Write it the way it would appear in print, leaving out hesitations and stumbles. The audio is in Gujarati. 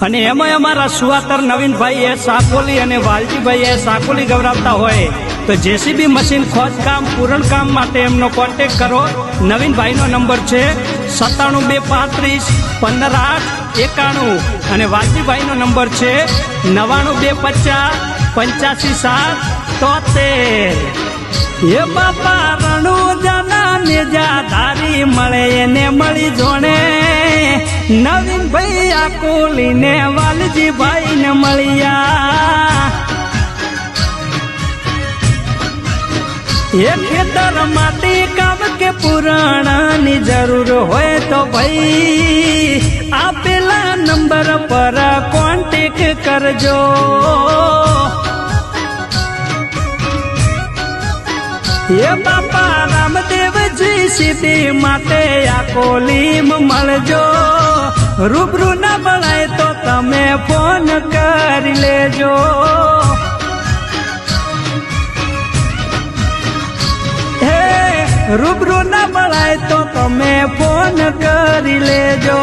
અને એમાં અમારા સુવાતર નવીનભાઈ એ સાકોલી અને વાલજીભાઈ એ સાકોલી ગવરાવતા હોય તો જેસીબી મશીન ખોદકામ પૂરણકામ માટે એમનો કોન્ટેક કરો. નવીનભાઈનો નંબર છે 9725150891 અને વાલજીભાઈનો નંબર છે 99258573. એ બાપા રણુજાના નેજા ધારી મળે એને મળી જોણે. નવીનભાઈ આકોલી ને વાલજીભાઈ ને મળ્યા. એ ખેતર માટી કામ કે પુરાણાની જરૂર હોય તો ભાઈ આપેલા નંબર પર કોન્ટેક કરજો. એ બાપા રામદેવજી સીધી માટે આકોલીમાં મળજો. રૂબરૂ ના મળાય તો તમે ફોન કરી લેજો. હે રૂબરૂ ના મળાય તો તમે ફોન કરી લેજો.